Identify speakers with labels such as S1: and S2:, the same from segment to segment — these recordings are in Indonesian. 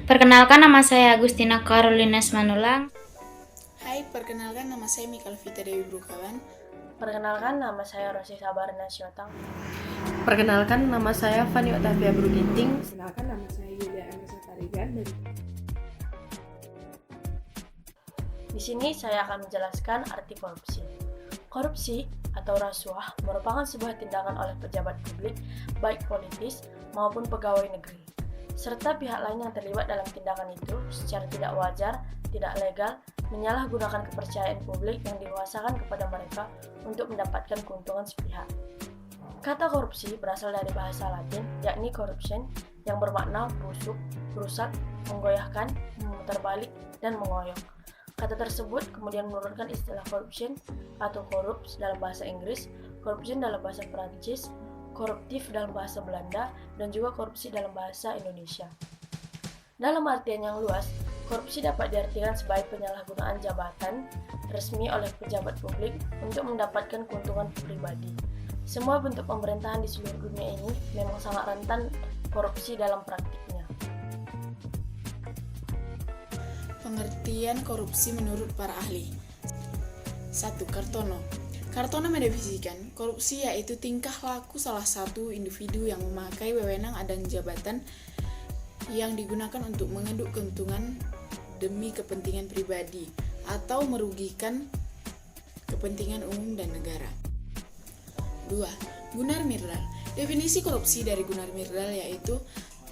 S1: Perkenalkan, nama saya Agustina Carolina Manulang.
S2: Hai, perkenalkan nama saya Mikal Vita Dewi Brukawan.
S3: Perkenalkan, nama saya Rosi Sabarna Syotang.
S4: Perkenalkan, nama saya Fani Otavia Bruginting.
S5: Perkenalkan, nama saya Yulia Anissa Tarigan dari
S3: Di sini saya akan menjelaskan arti korupsi. Korupsi atau rasuah merupakan sebuah tindakan oleh pejabat publik, baik politis maupun pegawai negeri, serta pihak lain yang terlibat dalam tindakan itu secara tidak wajar, tidak legal, menyalahgunakan kepercayaan publik yang dikuasakan kepada mereka untuk mendapatkan keuntungan sepihak. Kata korupsi berasal dari bahasa Latin, yakni corruption, yang bermakna busuk, rusak, menggoyahkan, memutar-balik, dan mengoyok. Kata tersebut kemudian menurunkan istilah corruption atau corrupt dalam bahasa Inggris, corruption dalam bahasa Prancis, koruptif dalam bahasa Belanda, dan juga korupsi dalam bahasa Indonesia. Dalam artian yang luas, korupsi dapat diartikan sebagai penyalahgunaan jabatan resmi oleh pejabat publik untuk mendapatkan keuntungan pribadi. Semua bentuk pemerintahan di seluruh dunia ini memang sangat rentan korupsi dalam praktiknya.
S2: Pengertian korupsi menurut para ahli. 1. Kartono. Kartono mendefinisikan korupsi yaitu tingkah laku salah satu individu yang memakai wewenang dan jabatan yang digunakan untuk mengenduk keuntungan demi kepentingan pribadi atau merugikan kepentingan umum dan negara. 2. Gunnar Myrdal. Definisi korupsi dari Gunnar Myrdal yaitu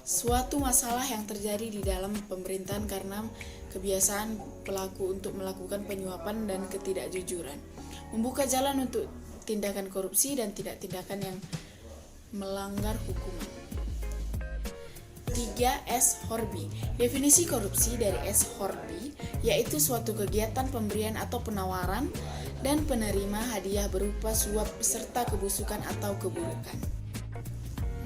S2: suatu masalah yang terjadi di dalam pemerintahan karena kebiasaan pelaku untuk melakukan penyuapan dan ketidakjujuran, membuka jalan untuk tindakan korupsi dan tindakan yang melanggar hukuman. 3. S. Horby. Definisi korupsi dari S. Horby yaitu suatu kegiatan pemberian atau penawaran dan penerima hadiah berupa suap beserta kebusukan atau keburukan.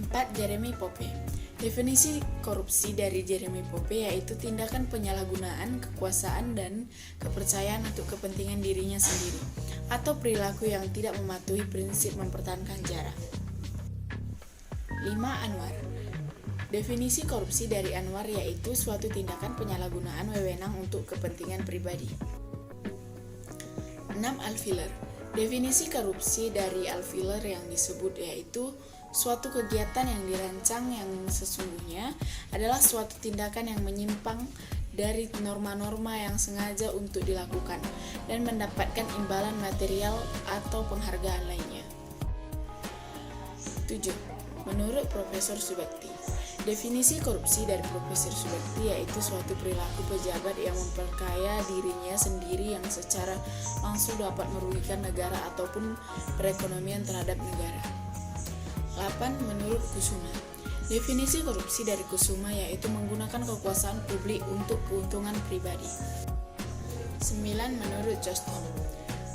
S2: 4. Jeremy Pope. Definisi korupsi dari Jeremy Pope yaitu tindakan penyalahgunaan kekuasaan dan kepercayaan untuk kepentingan dirinya sendiri atau perilaku yang tidak mematuhi prinsip mempertahankan jarak. 5. Anwar. Definisi korupsi dari Anwar yaitu suatu tindakan penyalahgunaan wewenang untuk kepentingan pribadi. 6. Alfiler. Definisi korupsi dari Alfiler yang disebut yaitu suatu kegiatan yang dirancang yang sesungguhnya adalah suatu tindakan yang menyimpang dari norma-norma yang sengaja untuk dilakukan dan mendapatkan imbalan material atau penghargaan lainnya. 7. Menurut Profesor Subakti. Definisi korupsi dari Profesor Subakti yaitu suatu perilaku pejabat yang memperkaya dirinya sendiri yang secara langsung dapat merugikan negara ataupun perekonomian terhadap negara. 8. Menurut Kusuma. Definisi korupsi dari Kusuma yaitu menggunakan kekuasaan publik untuk keuntungan pribadi. 9. Menurut Johnston.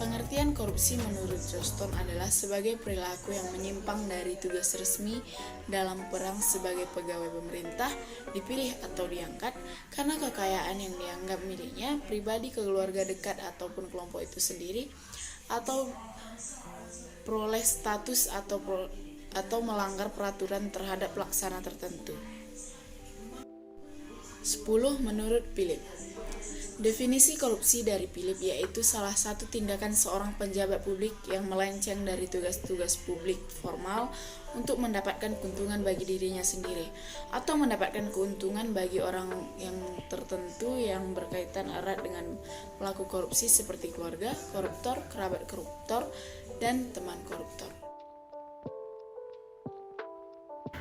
S2: Pengertian korupsi menurut Johnston adalah sebagai perilaku yang menyimpang dari tugas resmi dalam perang sebagai pegawai pemerintah, dipilih atau diangkat karena kekayaan yang dianggap miliknya pribadi, keluarga dekat ataupun kelompok itu sendiri, atau peroleh status atau melanggar peraturan terhadap pelaksana tertentu. 10. Menurut Philip. Definisi korupsi dari Philip yaitu salah satu tindakan seorang pejabat publik yang melenceng dari tugas-tugas publik formal untuk mendapatkan keuntungan bagi dirinya sendiri atau mendapatkan keuntungan bagi orang yang tertentu yang berkaitan erat dengan pelaku korupsi seperti keluarga koruptor, kerabat koruptor, dan teman koruptor.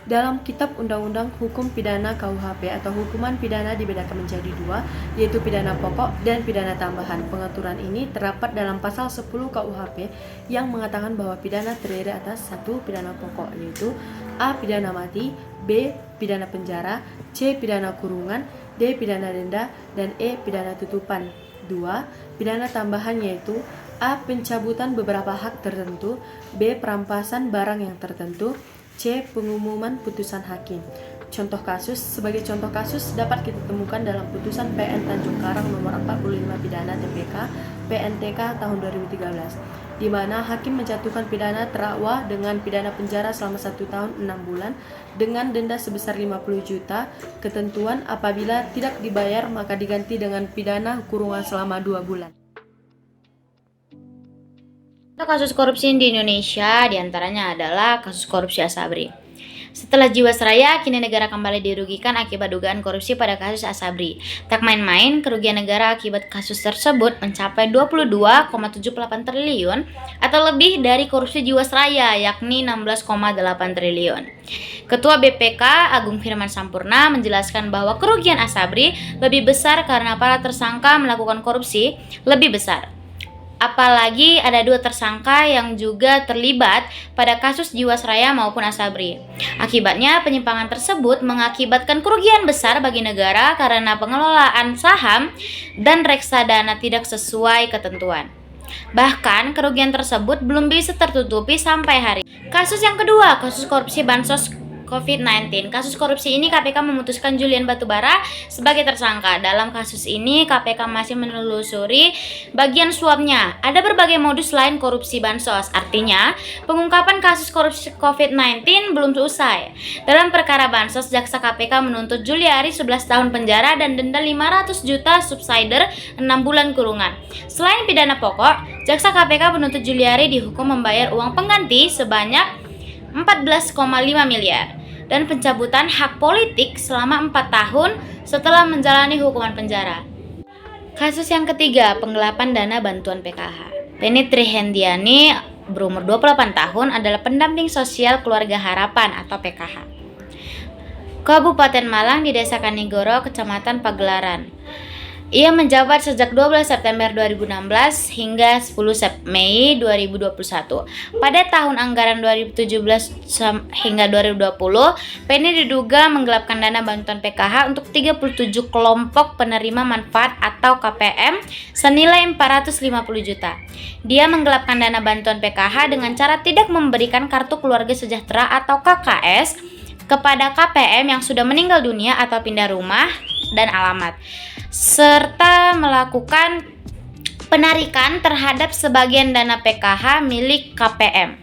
S4: Dalam Kitab Undang-Undang Hukum Pidana KUHP atau hukuman pidana dibedakan menjadi dua, yaitu pidana pokok dan pidana tambahan. Pengaturan ini terdapat dalam pasal 10 KUHP yang mengatakan bahwa pidana terdiri atas 1. Pidana pokok yaitu A. Pidana mati, B. Pidana penjara, C. Pidana kurungan, D. Pidana denda, dan E. Pidana tutupan. 2. Pidana tambahan yaitu A. Pencabutan beberapa hak tertentu, B. Perampasan barang yang tertentu, C. Pengumuman putusan hakim. Contoh kasus, sebagai contoh kasus dapat kita temukan dalam putusan PN Tanjung Karang nomor 45 pidana TPK PNTK tahun 2013. di mana hakim menjatuhkan pidana terdakwa dengan pidana penjara selama 1 tahun 6 bulan dengan denda sebesar 50 juta. Ketentuan apabila tidak dibayar maka diganti dengan pidana kurungan selama 2 bulan.
S1: Kasus korupsi di Indonesia diantaranya adalah kasus korupsi Asabri. Setelah Jiwasraya, kini negara kembali dirugikan akibat dugaan korupsi pada kasus Asabri. Tak main-main, kerugian negara akibat kasus tersebut mencapai 22,78 triliun atau lebih dari korupsi Jiwasraya, yakni 16,8 triliun. Ketua BPK Agung Firman Sampurna menjelaskan bahwa kerugian Asabri lebih besar karena para tersangka melakukan korupsi lebih besar. Apalagi ada 2 tersangka yang juga terlibat pada kasus Jiwasraya maupun Asabri. Akibatnya penyimpangan tersebut mengakibatkan kerugian besar bagi negara karena pengelolaan saham dan reksadana tidak sesuai ketentuan. Bahkan kerugian tersebut belum bisa tertutupi sampai hari. Kasus yang kedua, kasus korupsi bansos COVID-19. Kasus korupsi ini KPK memutuskan Julian Batubara sebagai tersangka. Dalam kasus ini KPK masih menelusuri bagian suapnya. Ada berbagai modus lain korupsi bansos. Artinya, pengungkapan kasus korupsi COVID-19 belum selesai. Dalam perkara bansos, jaksa KPK menuntut Juliari 11 tahun penjara dan denda 500 juta subsider 6 bulan kurungan. Selain pidana pokok, jaksa KPK menuntut Juliari dihukum membayar uang pengganti sebanyak 14,5 miliar dan pencabutan hak politik selama 4 tahun setelah menjalani hukuman penjara. Kasus yang ketiga, penggelapan dana bantuan PKH. Penny Trihendiani berumur 28 tahun adalah pendamping sosial Keluarga Harapan atau PKH. Kabupaten Malang di Desa Kanigoro, Kecamatan Pagelaran. Ia menjabat sejak 12 September 2016 hingga 10 Mei 2021. Pada tahun anggaran 2017 hingga 2020, Penny diduga menggelapkan dana bantuan PKH untuk 37 kelompok penerima manfaat atau KPM senilai 450 juta. Dia menggelapkan dana bantuan PKH dengan cara tidak memberikan kartu keluarga sejahtera atau KKS kepada KPM yang sudah meninggal dunia atau pindah rumah dan alamat, serta melakukan penarikan terhadap sebagian dana PKH milik KPM.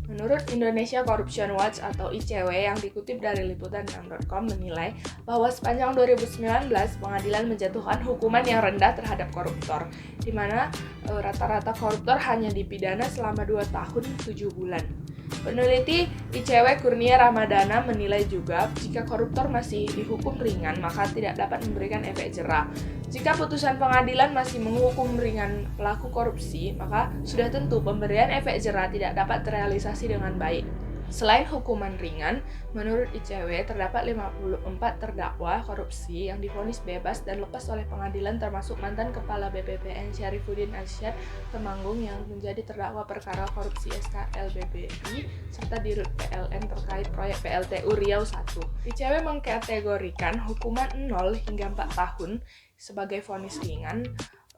S5: Menurut Indonesia Corruption Watch atau ICW yang dikutip dari liputan6.com menilai bahwa sepanjang 2019 pengadilan menjatuhkan hukuman yang rendah terhadap koruptor, di mana rata-rata koruptor hanya dipidana selama 2 tahun 7 bulan. Peneliti ICW Kurnia Ramadana menilai juga jika koruptor masih dihukum ringan maka tidak dapat memberikan efek jera. Jika putusan pengadilan masih menghukum ringan pelaku korupsi, maka sudah tentu pemberian efek jera tidak dapat terrealisasi dengan baik. Selain hukuman ringan, menurut ICW terdapat 54 terdakwa korupsi yang divonis bebas dan lepas oleh pengadilan, termasuk mantan Kepala BPPN Syarifuddin Arsyad Temanggung yang menjadi terdakwa perkara korupsi SKLBBI serta Dirut PLN terkait proyek PLTU Riau 1. ICW mengkategorikan hukuman 0 hingga 4 tahun sebagai vonis ringan,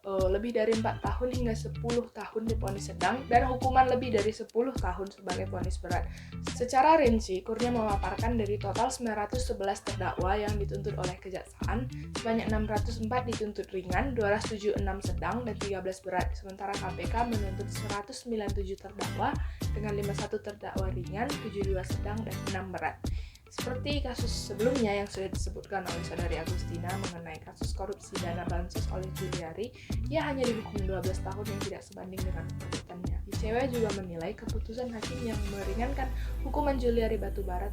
S5: lebih dari 4 tahun hingga 10 tahun divonis sedang, dan hukuman lebih dari 10 tahun sebagai vonis berat. Secara rinci, Kurnia memaparkan dari total 911 terdakwa yang dituntut oleh kejaksaan, sebanyak 604 dituntut ringan, 276 sedang, dan 13 berat. Sementara KPK menuntut 197 terdakwa dengan 51 terdakwa ringan, 72 sedang, dan 6 berat. Seperti kasus sebelumnya yang sudah disebutkan oleh Saudari Agustina mengenai kasus korupsi dana bansos oleh Juliari, ia hanya dihukum 12 tahun yang tidak sebanding dengan perbuatannya. ICW juga menilai keputusan hakim yang meringankan hukuman Juliari Batubara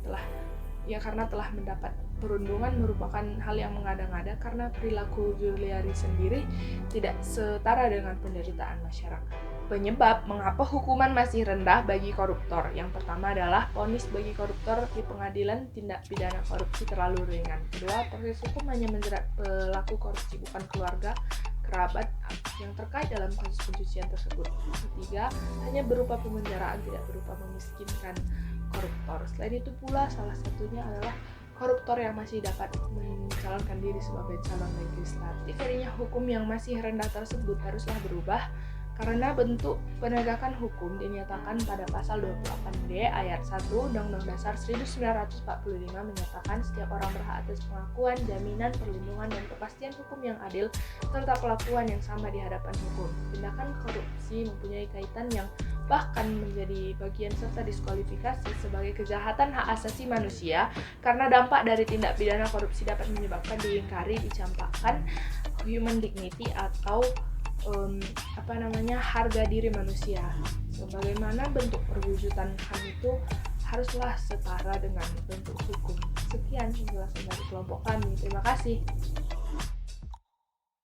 S5: karena telah mendapat perundungan merupakan hal yang mengada-ngada karena perilaku Juliari sendiri tidak setara dengan penderitaan masyarakat. Penyebab mengapa hukuman masih rendah bagi koruptor. Yang pertama adalah vonis bagi koruptor di pengadilan tindak pidana korupsi terlalu ringan. Kedua, proses hukum hanya menjerat pelaku korupsi bukan keluarga, kerabat yang terkait dalam kasus pencucian tersebut. Ketiga, hanya berupa pemenjaraan, tidak berupa memiskinkan koruptor. Selain itu pula, salah satunya adalah koruptor yang masih dapat mencalonkan diri sebagai calon legislatif. Akhirnya hukum yang masih rendah tersebut haruslah berubah Karena bentuk penegakan hukum dinyatakan pada pasal 28D ayat 1 Undang-Undang Dasar 1945 menyatakan setiap orang berhak atas pengakuan, jaminan, perlindungan, dan kepastian hukum yang adil serta perlakuan yang sama di hadapan hukum. Tindakan korupsi mempunyai kaitan yang bahkan menjadi bagian serta diskualifikasi sebagai kejahatan hak asasi manusia karena dampak dari tindak pidana korupsi dapat menyebabkan diingkari, dicampakkan human dignity atau harga diri manusia. Sebagaimana bentuk perwujudan HAM itu haruslah setara dengan bentuk hukum. Sekian penjelasan dari kelompok kami. Terima kasih.